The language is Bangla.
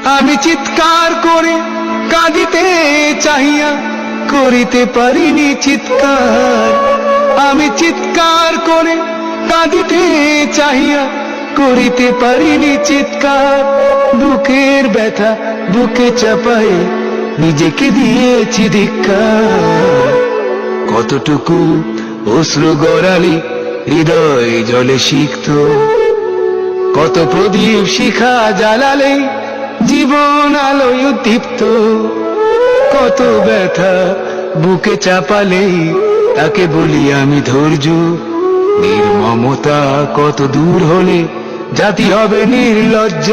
আমি চিৎকার করে কাঁদিতে চাহিয়া করিতে পারিনি চিৎকার। আমি চিৎকার করে কাঁদিতে চাহিয়া করিতে পারিনি চিৎকার। বুকের ব্যথা বুকে চাপায়ে নিজেকে দিয়েছি ধিক্কার। কতটুকু অশ্রু গড়ালি হৃদয় জলে সিক্ত, কত প্রদীপ শিখা জ্বালালে জীবন আলোয় উদ্দীপ্ত। কত ব্যথা বুকে চাপালে তাকে বলি আমি ধৈর্য। নির্মমতা কত দূর হলে জাতি হবে নির্লজ্জ।